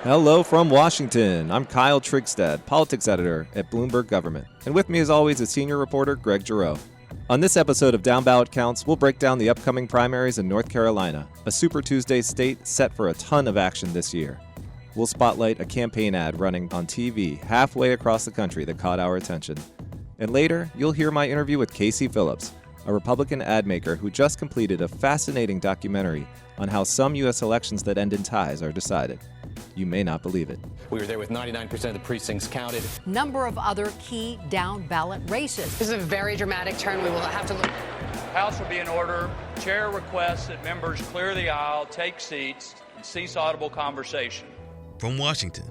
Hello from Washington. I'm Kyle Trigstad, politics editor at Bloomberg Government. And with me as always is senior reporter Greg Giroux. On this episode of Down Ballot Counts, we'll break down the upcoming primaries in North Carolina, a Super Tuesday state set for a ton of action this year. We'll spotlight a campaign ad running on TV halfway across the country that caught our attention. And later, you'll hear my interview with Casey Phillips, a Republican ad maker who just completed a fascinating documentary on how some U.S. elections that end in ties are decided. You may not believe it. We were there with 99% of the precincts counted. Number of other key down ballot races. This is a very dramatic turn. We will have to look. House will be in order. Chair requests that members clear the aisle, take seats, and cease audible conversation. From Washington,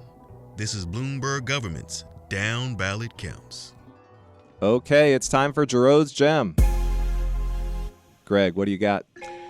this is Bloomberg Government's Down Ballot Counts. Okay, it's time for Churros Jem. Greg, what do you got?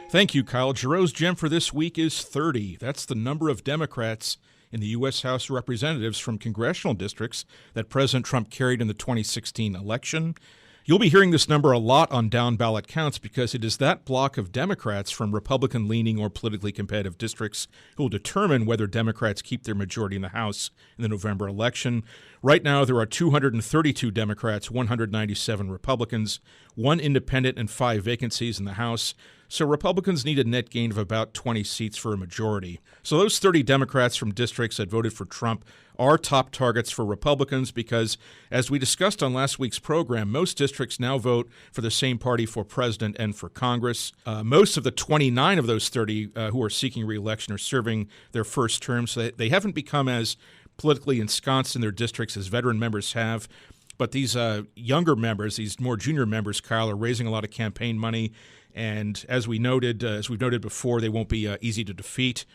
Thank you, Kyle. Churros Jem for this week is 30. That's the number of Democrats in the U.S. House of Representatives from congressional districts that President Trump carried in the 2016 election. You'll be hearing this number a lot on Down Ballot Counts because it is that block of Democrats from Republican-leaning or politically competitive districts who will determine whether Democrats keep their majority in the House in the November election. Right now, there are 232 Democrats, 197 Republicans, 1 independent, and 5 vacancies in the House. So Republicans need a net gain of about 20 seats for a majority. So those 30 Democrats from districts that voted for Trump are top targets for Republicans because, as we discussed on last week's program, most districts now vote for the same party for president and for Congress. Most of the 29 of those 30 who are seeking re-election are serving their first term, so they haven't become as politically ensconced in their districts as veteran members have. But these younger members, these more junior members, Kyle, are raising a lot of campaign money. And as we've noted before, they won't be easy to defeat.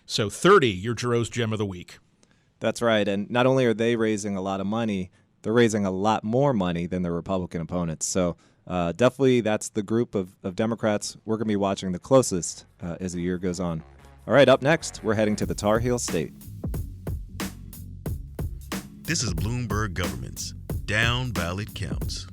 So 30, your Churros Jem of the week. That's right. And not only are they raising a lot of money, they're raising a lot more money than their Republican opponents. So definitely that's the group of Democrats we're going to be watching the closest as the year goes on. All right, up next, we're heading to the Tar Heel State. This is Bloomberg Government's Down Ballot Counts.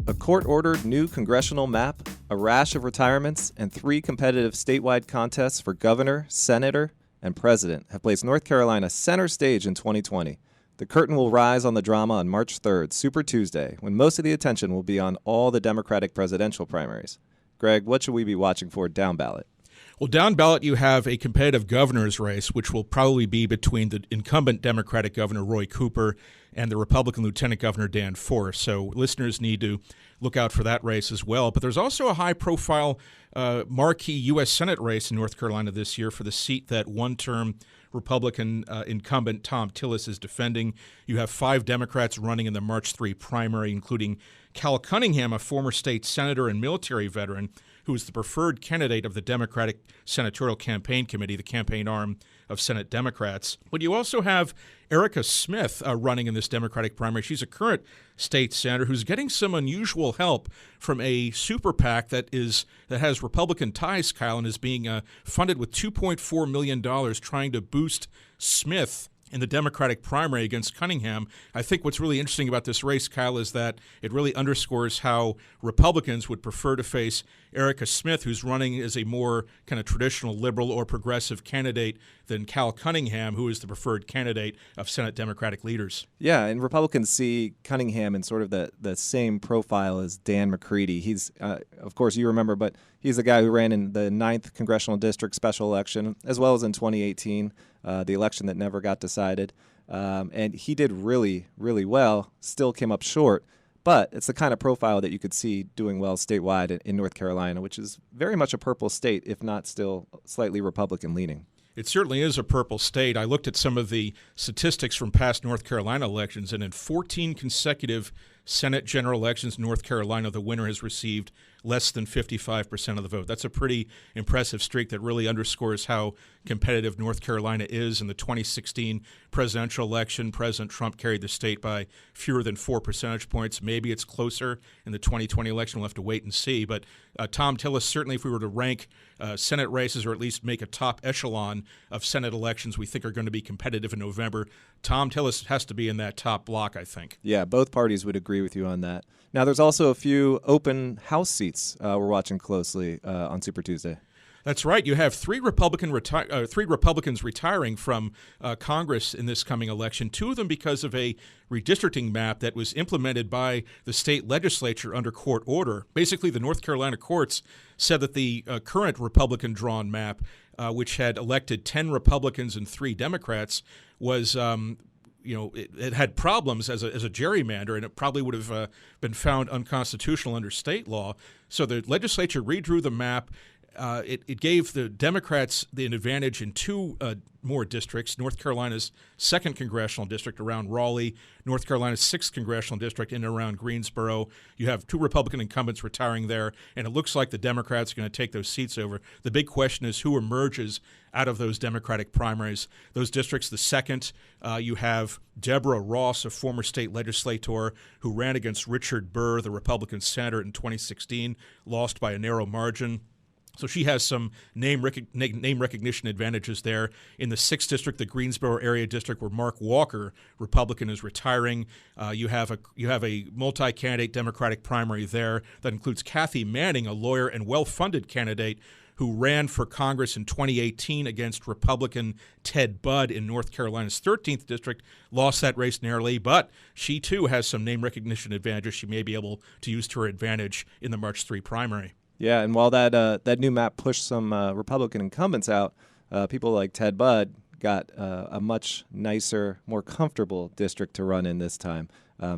A court-ordered new congressional map, a rash of retirements, and 3 competitive statewide contests for governor, senator, and president have placed North Carolina center stage in 2020. The curtain will rise on the drama on March 3rd, Super Tuesday, when most of the attention will be on all the Democratic presidential primaries. Greg, what should we be watching for down ballot? Well, down ballot, you have a competitive governor's race, which will probably be between the incumbent Democratic Governor Roy Cooper and the Republican Lieutenant Governor Dan Forest. So listeners need to look out for that race as well. But there's also a high-profile marquee U.S. Senate race in North Carolina this year for the seat that one-term Republican incumbent Thom Tillis is defending. You have 5 Democrats running in the March 3 primary, including Cal Cunningham, a former state senator and military veteran, who is the preferred candidate of the Democratic Senatorial Campaign Committee, the campaign arm of Senate Democrats. But you also have Erica Smith running in this Democratic primary. She's a current state senator who's getting some unusual help from a super PAC that has Republican ties, Kyle, and is being funded with $2.4 million trying to boost Smith in the Democratic primary against Cunningham. I think what's really interesting about this race, Kyle, is that it really underscores how Republicans would prefer to face Erica Smith, who's running as a more kind of traditional liberal or progressive candidate, than Cal Cunningham, who is the preferred candidate of Senate Democratic leaders. Yeah, and Republicans see Cunningham in sort of the same profile as Dan McCready. He's, of course, you remember, but he's the guy who ran in the 9th Congressional District special election, as well as in 2018, the election that never got decided. And he did really, really well, still came up short. But it's the kind of profile that you could see doing well statewide in North Carolina, which is very much a purple state, if not still slightly Republican-leaning. It certainly is a purple state. I looked at some of the statistics from past North Carolina elections, and in 14 consecutive Senate general elections in North Carolina, the winner has received less than 55% of the vote. That's a pretty impressive streak that really underscores how competitive North Carolina is. In the 2016 presidential election, President Trump carried the state by fewer than 4 percentage points. Maybe it's closer in the 2020 election. We'll have to wait and see. But Thom Tillis, certainly if we were to rank Senate races or at least make a top echelon of Senate elections we think are going to be competitive in November, Thom Tillis has to be in that top block, I think. Yeah, both parties would agree with you on that. Now, there's also a few open House seats we're watching closely on Super Tuesday. That's right. You have three Republicans retiring from Congress in this coming election, two of them because of a redistricting map that was implemented by the state legislature under court order. Basically, the North Carolina courts said that the current Republican-drawn map, which had elected 10 Republicans and 3 Democrats, was it had problems as a gerrymander, and it probably would have been found unconstitutional under state law. So the legislature redrew the map. It gave the Democrats an advantage in 2 more districts: North Carolina's 2nd congressional district around Raleigh, North Carolina's 6th congressional district in and around Greensboro. You have 2 Republican incumbents retiring there, and it looks like the Democrats are going to take those seats over. The big question is who emerges out of those Democratic primaries. Those districts, the 2nd, you have Deborah Ross, a former state legislator who ran against Richard Burr, the Republican senator, in 2016, lost by a narrow margin. So she has some name recognition advantages there. In the 6th district, the Greensboro area district, where Mark Walker, Republican, is retiring, you have a multi-candidate Democratic primary there that includes Kathy Manning, a lawyer and well-funded candidate who ran for Congress in 2018 against Republican Ted Budd in North Carolina's 13th district, lost that race narrowly, but she too has some name recognition advantages she may be able to use to her advantage in the March 3 primary. Yeah, and while that new map pushed some Republican incumbents out, people like Ted Budd got a much nicer, more comfortable district to run in this time.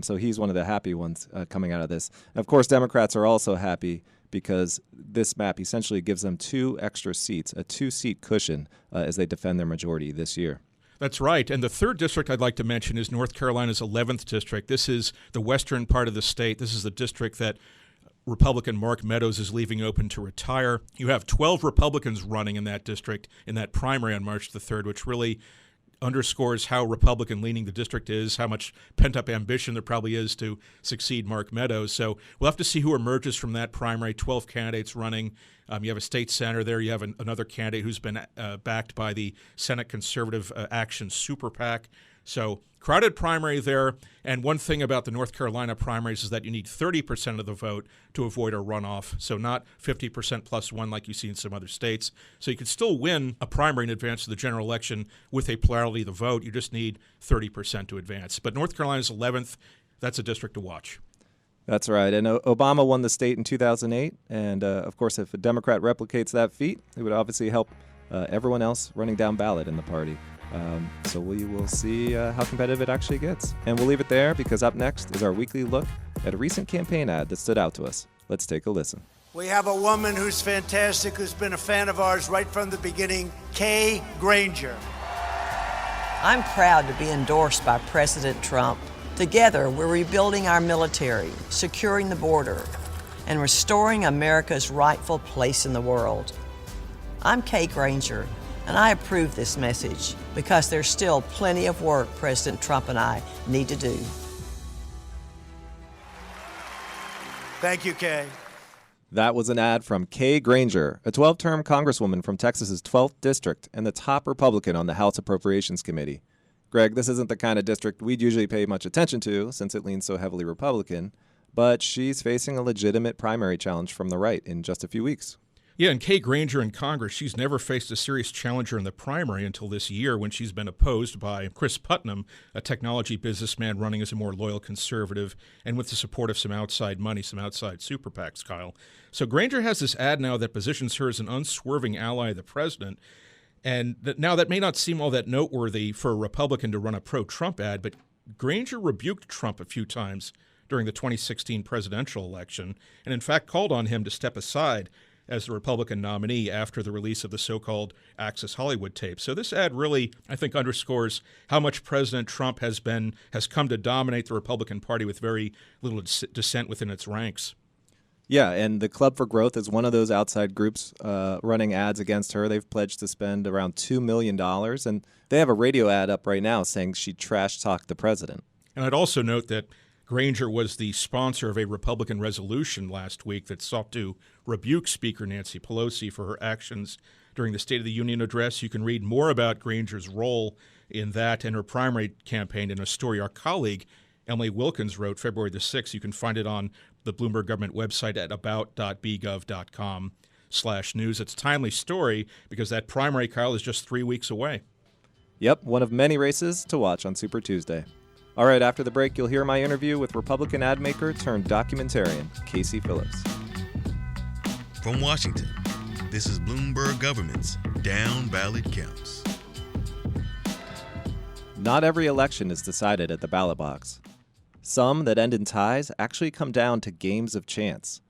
So he's one of the happy ones coming out of this. And of course, Democrats are also happy because this map essentially gives them 2 extra seats, a 2-seat cushion as they defend their majority this year. That's right. And the 3rd district I'd like to mention is North Carolina's 11th district. This is the western part of the state. This is the district that Republican Mark Meadows is leaving open to retire. You have 12 Republicans running in that district in that primary on March the 3rd, which really underscores how Republican-leaning the district is, how much pent-up ambition there probably is to succeed Mark Meadows. So we'll have to see who emerges from that primary. 12 candidates running. You have a state senator there. You have another candidate who's been backed by the Senate Conservative Action Super PAC. So crowded primary there. And one thing about the North Carolina primaries is that you need 30% of the vote to avoid a runoff. So not 50% plus 1 like you see in some other states. So you can still win a primary in advance of the general election with a plurality of the vote. You just need 30% to advance. But North Carolina's 11th, that's a district to watch. That's right. And Obama won the state in 2008. And, of course, if a Democrat replicates that feat, it would obviously help everyone else running down ballot in the party. So we will see how competitive it actually gets. And we'll leave it there because up next is our weekly look at a recent campaign ad that stood out to us. Let's take a listen. We have a woman who's fantastic, who's been a fan of ours right from the beginning, Kay Granger. I'm proud to be endorsed by President Trump. Together, we're rebuilding our military, securing the border, and restoring America's rightful place in the world. I'm Kay Granger, and I approve this message because there's still plenty of work President Trump and I need to do. Thank you, Kay. That was an ad from Kay Granger, a 12-term congresswoman from Texas's 12th district and the top Republican on the House Appropriations Committee. Greg, this isn't the kind of district we'd usually pay much attention to since it leans so heavily Republican, but she's facing a legitimate primary challenge from the right in just a few weeks. Yeah, and Kay Granger in Congress, she's never faced a serious challenger in the primary until this year when she's been opposed by Chris Putnam, a technology businessman running as a more loyal conservative, and with the support of some outside money, some outside super PACs, Kyle. So Granger has this ad now that positions her as an unswerving ally of the president. And now that may not seem all that noteworthy for a Republican to run a pro-Trump ad, but Granger rebuked Trump a few times during the 2016 presidential election, and in fact called on him to step aside as the Republican nominee after the release of the so-called Access Hollywood tape. So this ad really, I think, underscores how much President Trump has come to dominate the Republican Party with very little dissent within its ranks. Yeah, and the Club for Growth is one of those outside groups running ads against her. They've pledged to spend around $2 million, and they have a radio ad up right now saying she trash-talked the president. And I'd also note that Granger was the sponsor of a Republican resolution last week that sought to rebuke Speaker Nancy Pelosi for her actions during the State of the Union address. You can read more about Granger's role in that and her primary campaign in a story our colleague Emily Wilkins wrote February the 6th. You can find it on the Bloomberg government website at about.bgov.com. blumbirg.com/news. It's a timely story because that primary, Kyle, is just 3 weeks away. Yep, one of many races to watch on Super Tuesday. All right, after the break, you'll hear my interview with Republican ad maker turned documentarian Casey Phillips. From Washington, this is Bloomberg Government's Down Ballot Counts. Not every election is decided at the ballot box. Some that end in ties actually come down to games of chance.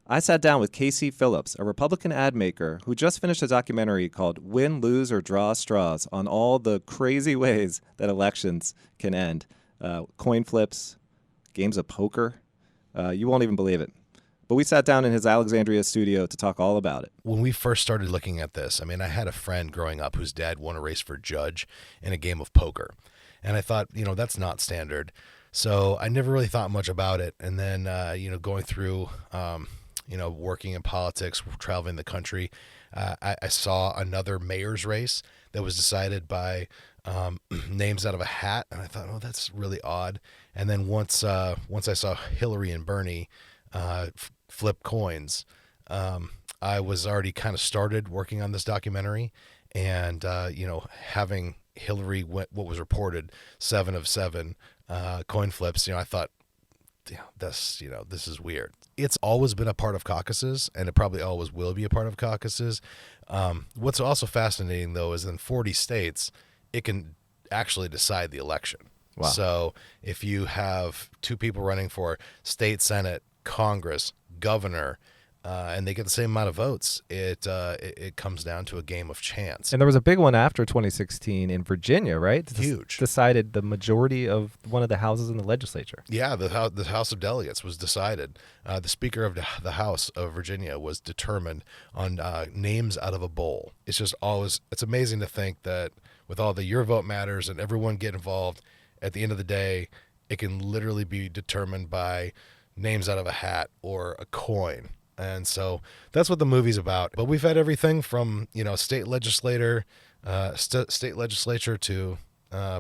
I sat down with Casey Phillips, a Republican ad maker who just finished a documentary called Win, Lose, or Draw Straws on all the crazy ways that elections can end. Coin flips, games of poker. You won't even believe it. But we sat down in his Alexandria studio to talk all about it. When we first started looking at this, I mean, I had a friend growing up whose dad won a race for judge in a game of poker. And I thought, that's not standard. So I never really thought much about it. And then, going through, working in politics, traveling the country, I saw another mayor's race that was decided by names out of a hat. And I thought, oh, that's really odd. And then once I saw Hillary and Bernie flip coins, I was already kind of started working on this documentary, and having Hillary what was reported 7 of 7 coin flips, I thought, this is weird. It's always been a part of caucuses, and it probably always will be a part of caucuses. What's also fascinating, though, is in 40 states, it can actually decide the election. Wow. So if you have 2 people running for state senate, Congress, governor, and they get the same amount of votes, it comes down to a game of chance. And there was a big one after 2016 in Virginia, right? Huge. Decided the majority of one of the houses in the legislature. Yeah, the House of Delegates was decided. The Speaker of the House of Virginia was determined on names out of a bowl. It's just always, it's amazing to think that with all the Your Vote Matters and everyone get involved, at the end of the day, it can literally be determined by names out of a hat or a coin. And so that's what the movie's about. But we've had everything from, state legislature to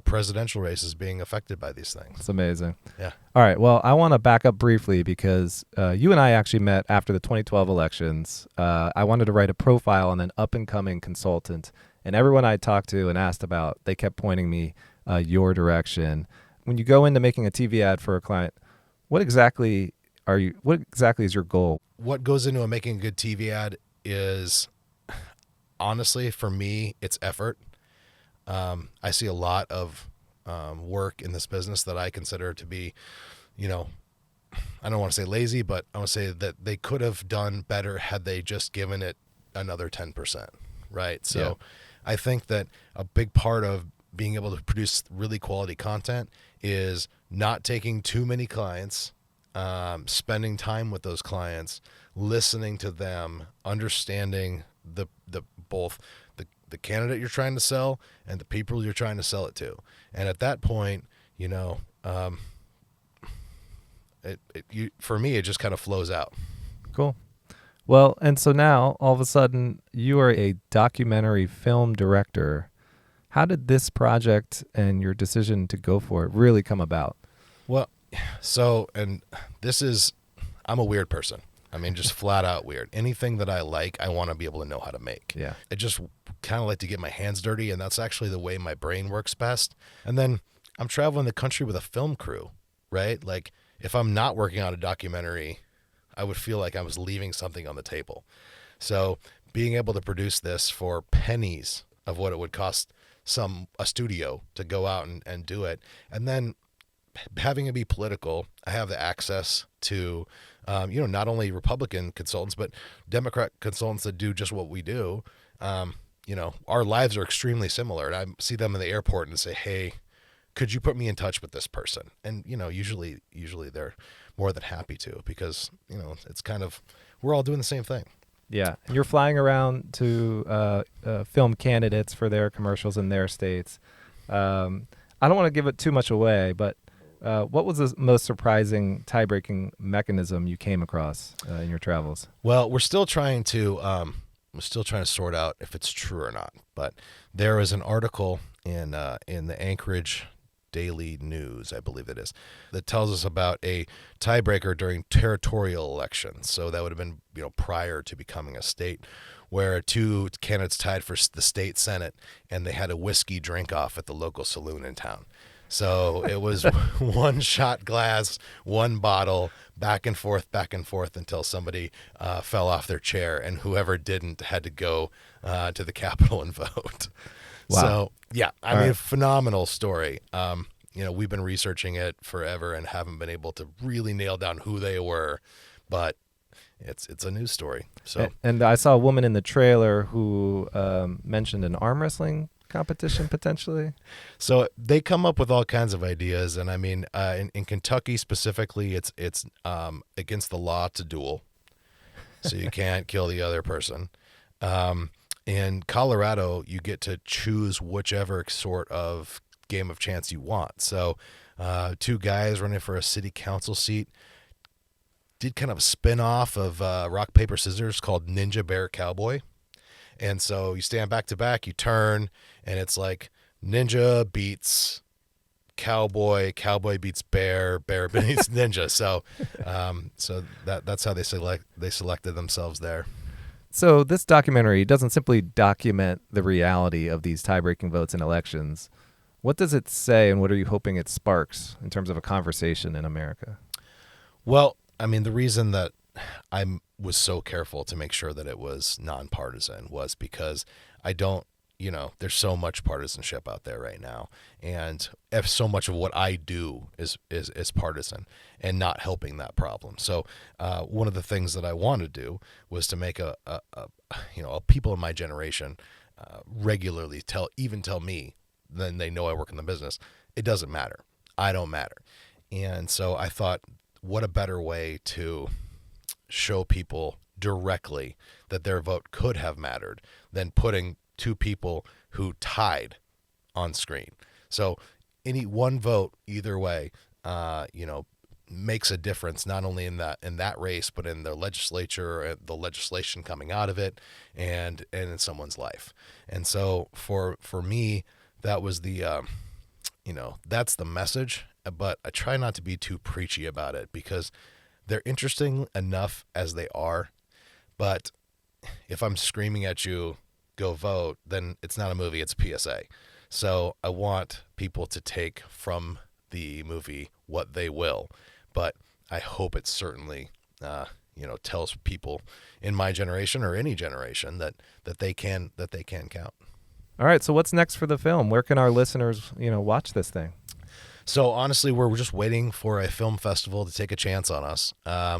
presidential races being affected by these things. It's amazing. Yeah. All right. Well, I want to back up briefly because you and I actually met after the 2012 elections. I wanted to write a profile on an up-and-coming consultant. And everyone I talked to and asked about, they kept pointing me your direction. When you go into making a TV ad for a client, what exactly is your goal? What goes into making a good TV ad is, honestly, for me, it's effort. I see a lot of work in this business that I consider to be, I don't want to say lazy, but I want to say that they could have done better had they just given it another 10%, right? So yeah. I think that a big part of being able to produce really quality content is not taking too many clients, spending time with those clients, listening to them, understanding both the candidate you're trying to sell and the people you're trying to sell it to. And at that point, for me, it just kind of flows out. Cool. Well, and so now all of a sudden you are a documentary film director. How did this project and your decision to go for it really come about? Well, and I'm a weird person. I mean, just flat out weird. Anything that I like, I want to be able to know how to make. Yeah. I just kind of like to get my hands dirty, and that's actually the way my brain works best. And then I'm traveling the country with a film crew, right? Like, if I'm not working on a documentary, I would feel like I was leaving something on the table. So being able to produce this for pennies of what it would cost a studio to go out and do it, and then having it be political, I have the access to, not only Republican consultants, but Democrat consultants that do just what we do. Our lives are extremely similar, and I see them in the airport and say, hey, could you put me in touch with this person? And, usually they're more than happy to, because, it's kind of, we're all doing the same thing. Yeah. And you're flying around to film candidates for their commercials in their states. I don't want to give it too much away, but what was the most surprising tie-breaking mechanism you came across in your travels? Well, we're still trying to sort out if it's true or not. But there is an article in the Anchorage Daily News, I believe it is, that tells us about a tiebreaker during territorial elections. So that would have been, prior to becoming a state, where two candidates tied for the state senate, and they had a whiskey drink off at the local saloon in town. So it was one shot glass, one bottle, back and forth until somebody fell off their chair, and whoever didn't had to go to the Capitol and vote. Wow. So, yeah, I mean, phenomenal story. We've been researching it forever and haven't been able to really nail down who they were, but it's a news story. So, and I saw a woman in the trailer who mentioned an arm wrestling competition potentially. So they come up with all kinds of ideas, and I mean, in Kentucky specifically, it's against the law to duel, so you can't kill the other person. In Colorado, you get to choose whichever sort of game of chance you want. So two guys running for a city council seat did kind of a spin-off of rock, paper, scissors called Ninja Bear Cowboy. And so you stand back to back, you turn, and it's like ninja beats cowboy, cowboy beats bear, bear beats ninja. So that's how they selected themselves there. So this documentary doesn't simply document the reality of these tie-breaking votes in elections. What does it say, and what are you hoping it sparks in terms of a conversation in America? Well, I mean, the reason that I was so careful to make sure that it was nonpartisan was because there's so much partisanship out there right now, and if so much of what I do is partisan and not helping that problem. So one of the things that I want to do was to make a people in my generation regularly tell me, then they know I work in the business, it doesn't matter. I don't matter. And so I thought, what a better way to show people directly that their vote could have mattered than putting two people who tied on screen. So any one vote either way, makes a difference, not only in that race, but in the legislature, the legislation coming out of it, and in someone's life. And so for me, that was that's the message. But I try not to be too preachy about it because they're interesting enough as they are. But if I'm screaming at you, go vote, then it's not a movie, it's a PSA. So I want people to take from the movie what they will. But I hope it certainly, tells people in my generation or any generation that they can count. All right. So what's next for the film? Where can our listeners, watch this thing? So honestly, we're just waiting for a film festival to take a chance on us.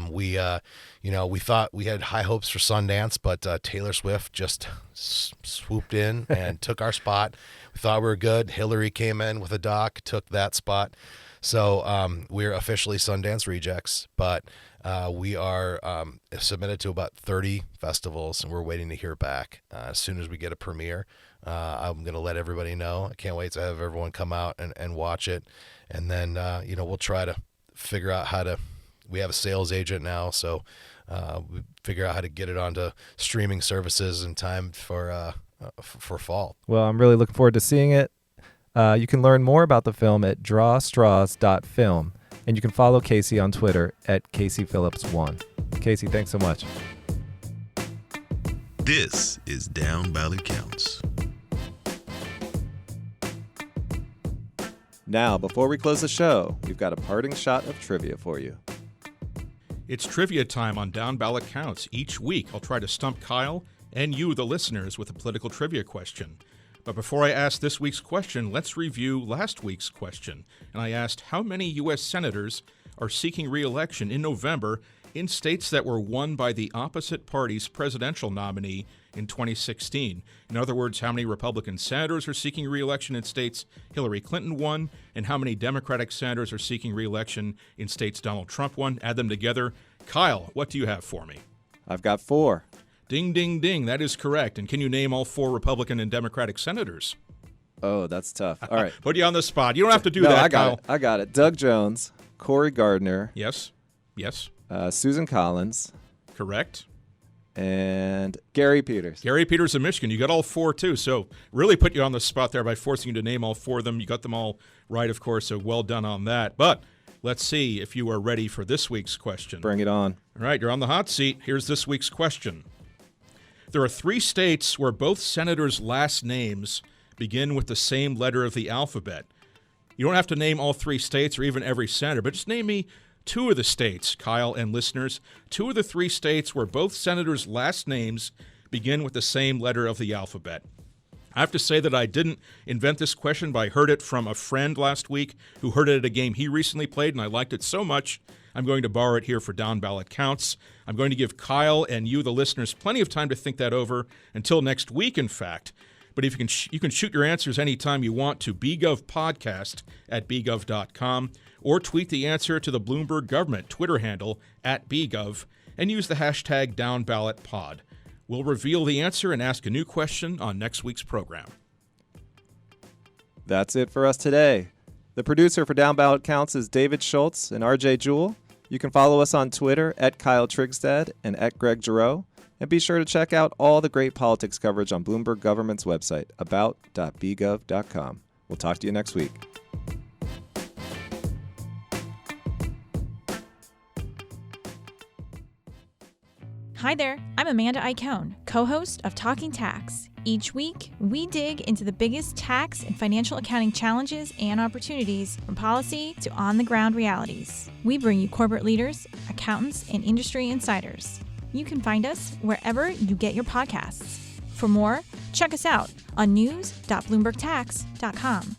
We thought we had high hopes for Sundance, but Taylor Swift just swooped in and took our spot. We thought we were good. Hillary came in with a doc, took that spot. So we're officially Sundance rejects, but we are submitted to about 30 festivals, and we're waiting to hear back. As soon as we get a premiere, I'm going to let everybody know. I can't wait to have everyone come out and watch it. And then, we'll try to figure out we have a sales agent now, so we figure out how to get it onto streaming services in time for fall. Well, I'm really looking forward to seeing it. You can learn more about the film at drawstraws.film, and you can follow Casey on Twitter at Casey Phillips 1. Casey, thanks so much. This is Down Ballot Counts. Now, before we close the show, we've got a parting shot of trivia for you. It's trivia time on Down Ballot Counts. Each week, I'll try to stump Kyle and you, the listeners, with a political trivia question. But before I ask this week's question, let's review last week's question. And I asked how many U.S. senators are seeking re-election in November in states that were won by the opposite party's presidential nominee in 2016. In other words, how many Republican senators are seeking re-election in states Hillary Clinton won, and how many Democratic senators are seeking re-election in states Donald Trump won. Add them together. Kyle, what do you have for me? I've got 4. Ding, ding, ding. That is correct. And can you name all 4 Republican and Democratic senators? Oh, that's tough. All right. Put you on the spot. You don't have to do that, Kyle. I got it. Doug Jones, Cory Gardner. Yes. Susan Collins. Correct. and Gary Peters. Gary Peters of Michigan. You got all 4, too, so really put you on the spot there by forcing you to name all 4 of them. You got them all right, of course, so well done on that. But let's see if you are ready for this week's question. Bring it on. All right, you're on the hot seat. Here's this week's question. There are 3 states where both senators' last names begin with the same letter of the alphabet. You don't have to name all 3 states or even every senator, but just name me 2 of the states, Kyle and listeners, 2 of the 3 states where both senators' last names begin with the same letter of the alphabet. I have to say that I didn't invent this question, but I heard it from a friend last week who heard it at a game he recently played, and I liked it so much, I'm going to borrow it here for Down Ballot Counts. I'm going to give Kyle and you, the listeners, plenty of time to think that over until next week, in fact. But if you can shoot your answers anytime you want to bgovpodcast@bgov.com or tweet the answer to the Bloomberg government Twitter handle @bgov and use the hashtag DownBallotPod. We'll reveal the answer and ask a new question on next week's program. That's it for us today. The producer for Down Ballot Counts is David Schultz and RJ Jewell. You can follow us on Twitter @Kyle Trigstad and @Greg Giroux. And be sure to check out all the great politics coverage on Bloomberg Government's website, about.bgov.com. We'll talk to you next week. Hi there, I'm Amanda Icone, co-host of Talking Tax. Each week, we dig into the biggest tax and financial accounting challenges and opportunities from policy to on-the-ground realities. We bring you corporate leaders, accountants, and industry insiders. You can find us wherever you get your podcasts. For more, check us out on news.bloombergtax.com.